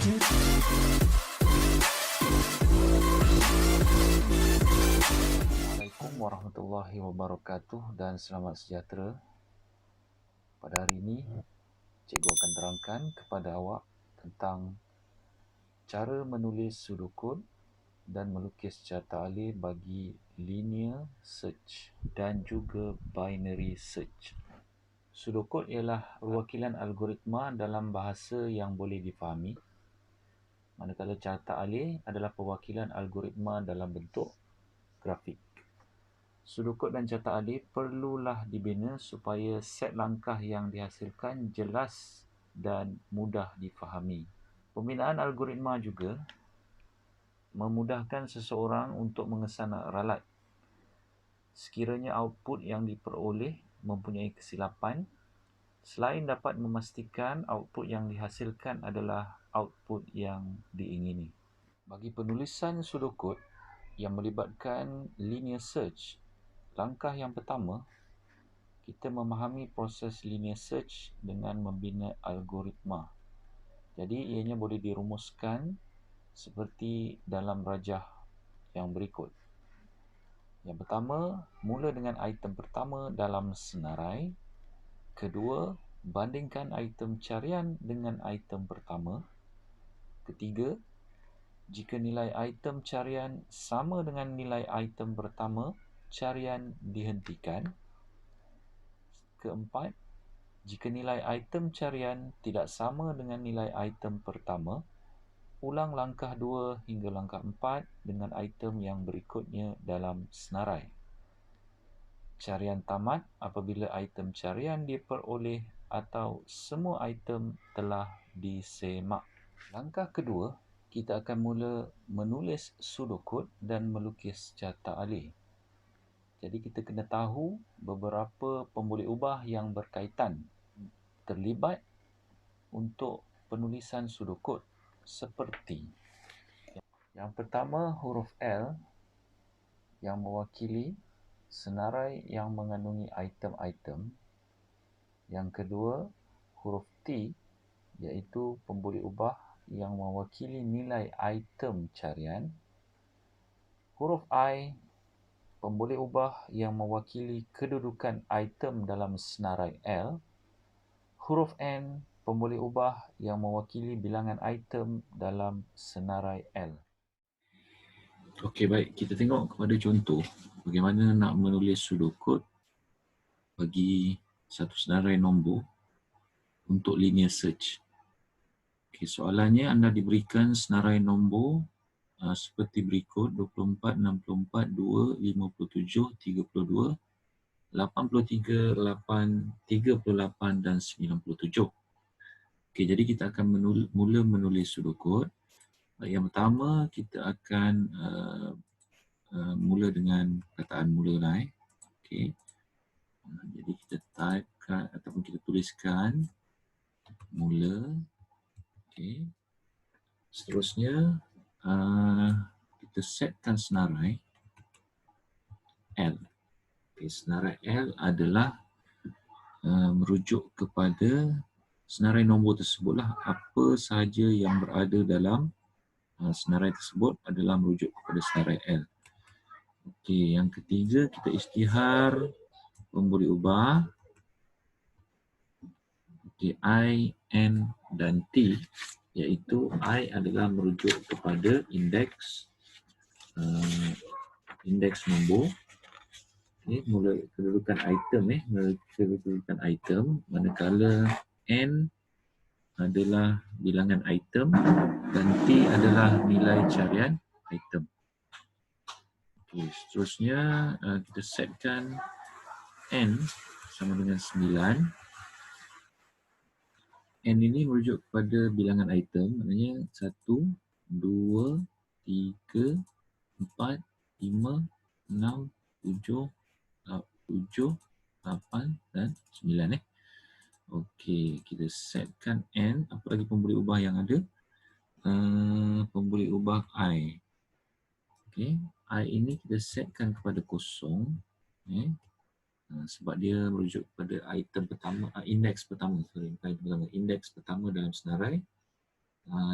Assalamualaikum warahmatullahi wabarakatuh dan selamat sejahtera. Pada hari ini, cikgu akan terangkan kepada awak tentang cara menulis sudokod dan melukis carta alih bagi linear search dan juga binary search. Sudokod ialah perwakilan algoritma dalam bahasa yang boleh difahami, manakala carta alih adalah perwakilan algoritma dalam bentuk grafik. Sudokod dan carta alih perlulah dibina supaya set langkah yang dihasilkan jelas dan mudah difahami. Pembinaan algoritma juga memudahkan seseorang untuk mengesan ralat. Sekiranya output yang diperoleh mempunyai kesilapan, selain dapat memastikan output yang dihasilkan adalah output yang diingini. Bagi penulisan sudokod yang melibatkan linear search, langkah yang pertama, kita memahami proses linear search dengan membina algoritma. Jadi, ianya boleh dirumuskan seperti dalam rajah yang berikut. Yang pertama, mula dengan item pertama dalam senarai. Kedua, bandingkan item carian dengan item pertama. Ketiga, jika nilai item carian sama dengan nilai item pertama, carian dihentikan. Keempat, jika nilai item carian tidak sama dengan nilai item pertama, ulang langkah 2 hingga langkah 4 dengan item yang berikutnya dalam senarai. Carian tamat apabila item carian diperoleh atau semua item telah disemak. Langkah kedua, kita akan mula menulis sudokod dan melukis carta alih. Jadi kita kena tahu beberapa pemboleh ubah yang berkaitan terlibat untuk penulisan sudokod, seperti yang pertama, huruf L yang mewakili senarai yang mengandungi item-item. Yang kedua, huruf T iaitu pemboleh ubah yang mewakili nilai item carian. Huruf I, pemboleh ubah yang mewakili kedudukan item dalam senarai L. Huruf N, pemboleh ubah yang mewakili bilangan item dalam senarai L. Okey, baik. Kita tengok kepada contoh bagaimana nak menulis sudokod bagi satu senarai nombor untuk linear search. Okey, soalannya anda diberikan senarai nombor seperti berikut: 24, 64, 2, 57, 32, 83, 8, 38 dan 97. Okey, jadi kita akan mula menulis sudokod. Yang pertama, kita akan mula dengan perkataan mula lah. Okey. Jadi kita typekan ataupun kita tuliskan mula. Okey. Seterusnya kita setkan senarai L. Okay, senarai L adalah merujuk kepada senarai nombor tersebutlah. Apa sahaja yang berada dalam senarai tersebut adalah merujuk kepada senarai L. Okey, yang ketiga, kita isytihar pemboleh ubah. Okey, I, N dan T, iaitu I adalah merujuk kepada indeks nombor. Ini mula kedudukan item kedudukan item, manakala N adalah bilangan item dan T adalah nilai carian item. Okey, seterusnya kita setkan N sama dengan 9. N ini merujuk kepada bilangan item, maknanya 1, 2, 3, 4, 5, 6, 7, 8 dan 9. Okey, kita setkan N. Apa lagi pemboleh ubah yang ada? Pemboleh ubah I. Okey, I ini kita setkan kepada 0. Sebab dia merujuk kepada item pertama, indeks pertama dalam senarai.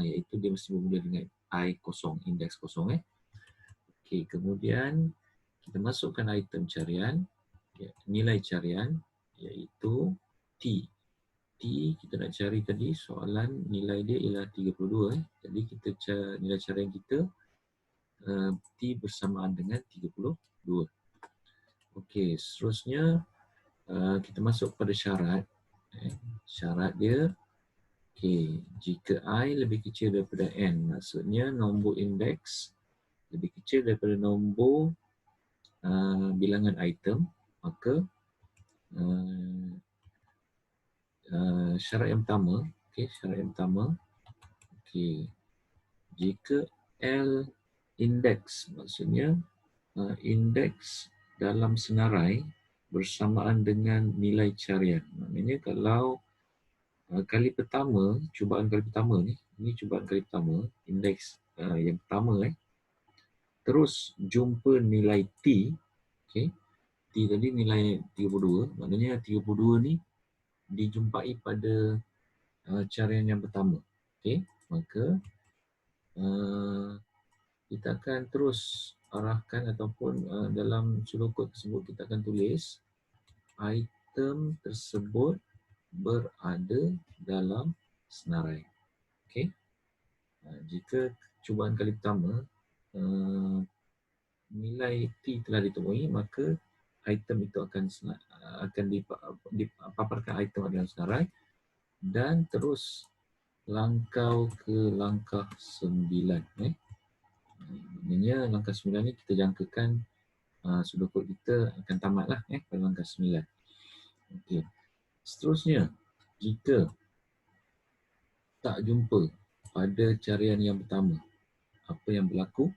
iaitu dia mesti bermula dengan I kosong, indeks kosong. Okey, kemudian kita masukkan item carian, nilai carian iaitu T. T kita nak cari tadi, soalan nilai dia ialah 32. Jadi kita nilai carian kita T bersamaan dengan 32. Okey, seterusnya kita masuk pada syarat. Syarat dia, okey, jika I lebih kecil daripada N, maksudnya nombor indeks lebih kecil daripada nombor bilangan item, maka syarat yang pertama, syarat yang pertama, jika L indeks, maksudnya indeks dalam senarai bersamaan dengan nilai carian. Maknanya kalau kali pertama, cubaan kali pertama ni cubaan kali pertama, indeks yang pertama terus jumpa nilai T, T tadi nilai 32, maknanya 32 ni dijumpai pada carian yang pertama. Maka kita akan terus arahkan ataupun dalam sudokod tersebut kita akan tulis item tersebut berada dalam senarai. Jika cubaan kali pertama nilai T telah ditemui, maka item itu akan dipaparkan item dalam senarai dan terus langkau ke langkah 9. Maknanya langkah 9 ni kita jangkakan sudokod kita akan tamatlah pada langkah 9. Okey. Seterusnya, jika tak jumpa pada carian yang pertama, apa yang berlaku?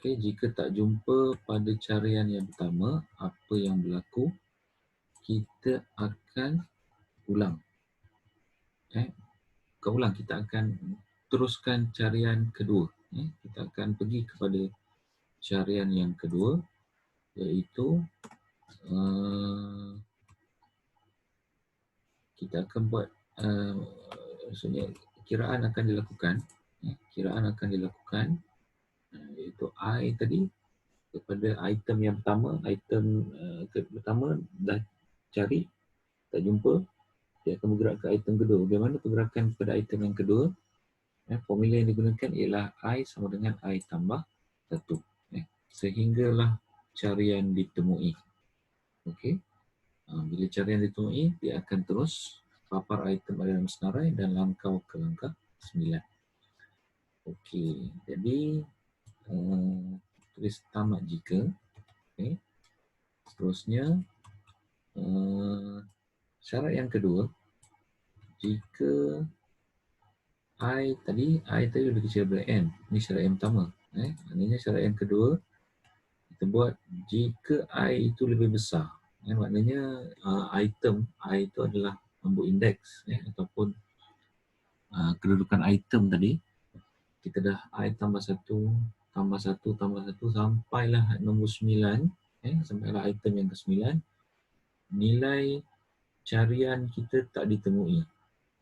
Jika tak jumpa pada carian yang pertama, apa yang berlaku? Kita akan ulang. Kita akan teruskan carian kedua. Kita akan pergi kepada carian yang kedua, iaitu kita akan buat maksudnya kiraan akan dilakukan. Iaitu I tadi kepada item yang pertama, item pertama dah cari, tak jumpa, dia akan bergerak ke item kedua. Bagaimana pergerakan kepada item yang kedua? Formula yang digunakan ialah I sama dengan I tambah 1. Sehinggalah carian ditemui. Bila carian ditemui, dia akan terus papar item dalam senarai dan langkau ke langkah 9. Jadi tulis tamat jika. Seterusnya, syarat yang kedua, jika I tadi lebih kecil daripada N. Ini syarat yang pertama. Maknanya syarat yang kedua, kita buat jika I itu lebih besar. Maknanya item I itu adalah nombor indeks ataupun kedudukan item tadi. Kita dah I tambah 1, tambah 1, tambah 1 sampailah nombor 9. Sampailah item yang ke-9. Nilai carian kita tak ditemui.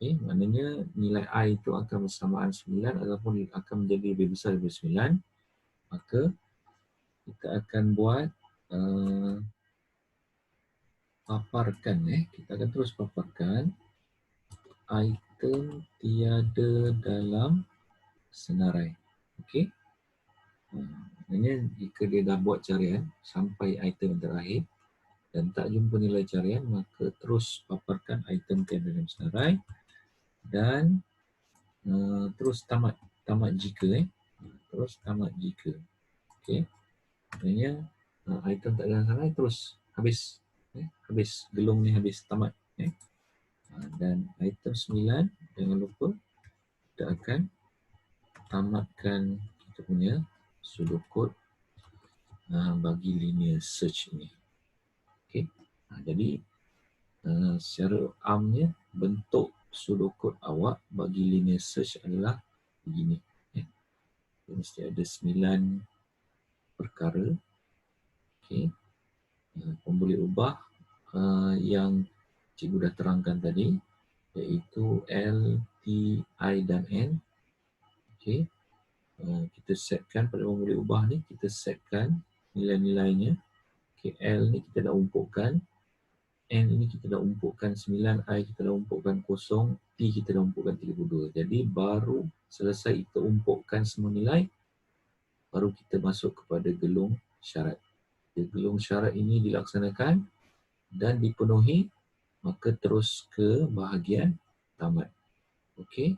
Maknanya nilai I itu akan bersamaan 9 ataupun akan menjadi lebih besar daripada 9. Maka kita akan buat paparkan. Kita akan terus paparkan item tiada dalam senarai. Maknanya jika dia dah buat carian sampai item yang terakhir dan tak jumpa nilai carian, maka terus paparkan item tiada dalam senarai dan terus tamat jika. Terus tamat jika. Maknanya item tak dalam senarai terus habis. Habis, gelung ni habis, tamat. Dan item 9, jangan lupa kita akan tamatkan kita punya sudokod bagi linear search ini. Jadi secara amnya bentuk sudokod awak bagi linear search adalah begini. Mesti ada 9 perkara. Pun boleh ubah yang cikgu dah terangkan tadi, iaitu L T, I dan N. Okey. Kita setkan pada orang boleh ubah ni, kita setkan nilai-nilainya. Okay, L ni kita dah umpukkan, N ini kita dah umpukkan 9, I kita dah umpukkan 0, T kita dah umpukkan 32. Jadi baru selesai kita umpukkan semua nilai, baru kita masuk kepada gelung syarat. Gelung syarat ini dilaksanakan dan dipenuhi, maka terus ke bahagian tamat. Okey.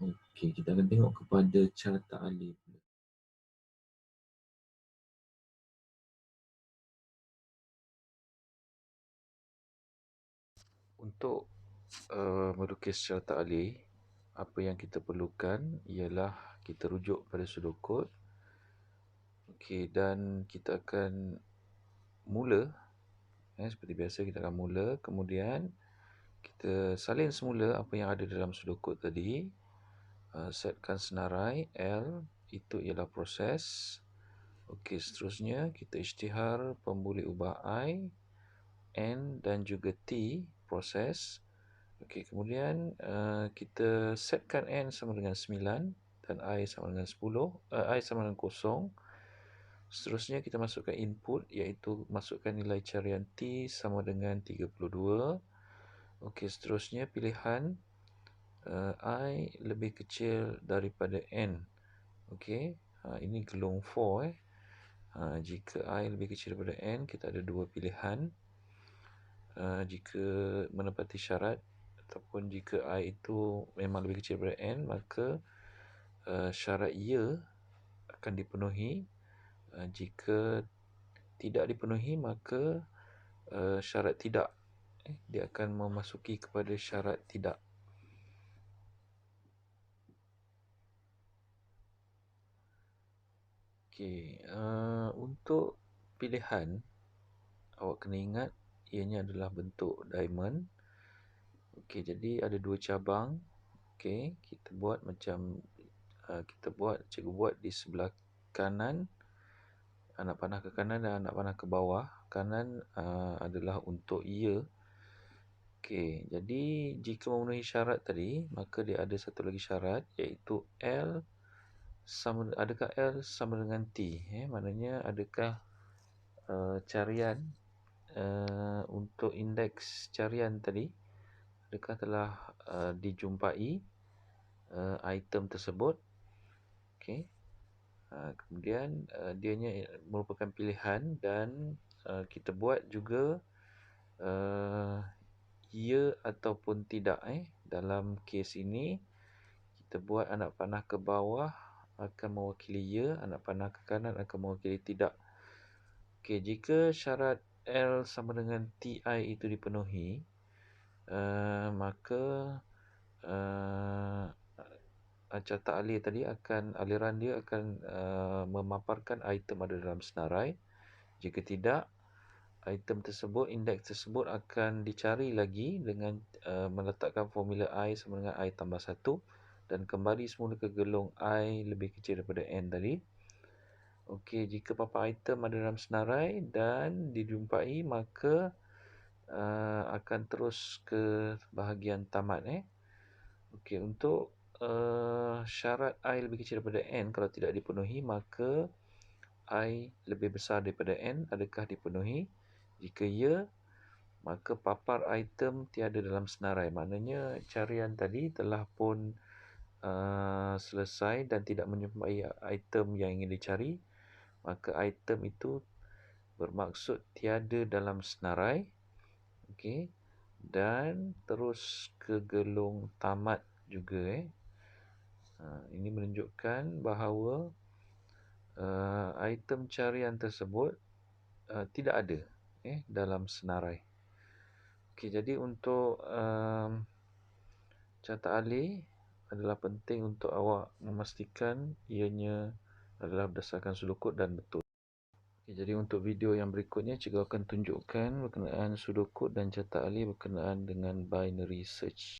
Okey, kita akan tengok kepada carta alif. Untuk melukis carta alih, apa yang kita perlukan ialah kita rujuk pada sudut. Okey, dan kita akan mula, seperti biasa kita akan mula, kemudian kita salin semula apa yang ada dalam sudut tadi. Setkan senarai L, itu ialah proses. Okey, seterusnya kita isytihar pemboleh ubah I, N dan juga T, proses. Okey, kemudian kita setkan N sama dengan 9 dan I sama dengan 10, I sama dengan 0. Seterusnya kita masukkan input, iaitu masukkan nilai carian T sama dengan 32. Okey, seterusnya pilihan I lebih kecil daripada N. Okey, ini gelung for. Jika I lebih kecil daripada N, kita ada dua pilihan. Jika menepati syarat ataupun jika I itu memang lebih kecil daripada N, maka syarat ya akan dipenuhi. Jika tidak dipenuhi, maka syarat tidak. Dia akan memasuki kepada syarat tidak. Okey, untuk pilihan, awak kena ingat ianya adalah bentuk diamond. Okey, jadi ada dua cabang. Okey, kita buat macam cikgu buat di sebelah kanan, anak panah ke kanan dan anak panah ke bawah. Kanan adalah untuk ya. Okey, jadi jika memenuhi syarat tadi, maka dia ada satu lagi syarat, iaitu adakah L sama dengan T? Maknanya adakah carian untuk indeks carian tadi, adakah telah dijumpai item tersebut? Okey. Kemudian dianya merupakan pilihan dan kita buat juga ya ataupun tidak. Dalam kes ini kita buat anak panah ke bawah akan mewakili ya, anak panah ke kanan akan mewakili tidak. Okey, jika syarat L sama dengan TI itu dipenuhi, maka carta alih tadi aliran dia akan memaparkan item ada dalam senarai. Jika tidak, item tersebut, indeks tersebut akan dicari lagi dengan meletakkan formula I sama dengan I tambah 1 dan kembali semula ke gelung I lebih kecil daripada N tadi. Okey, jika papan item ada dalam senarai dan dijumpai, maka akan terus ke bahagian tamat. Okey, untuk syarat I lebih kecil daripada N, kalau tidak dipenuhi, maka I lebih besar daripada N adakah dipenuhi? Jika ya, maka papar item tiada dalam senarai. Maknanya carian tadi telah pun selesai dan tidak menjumpai item yang ingin dicari, maka item itu bermaksud tiada dalam senarai. Okey, dan terus ke gelung tamat juga. Ini menunjukkan bahawa item carian tersebut tidak ada dalam senarai. Okey, jadi untuk carta alih adalah penting untuk awak memastikan ianya adalah berdasarkan sudut kod dan betul. Okay, jadi untuk video yang berikutnya, cikgu akan tunjukkan berkenaan sudut kod dan carta alih berkenaan dengan binary search.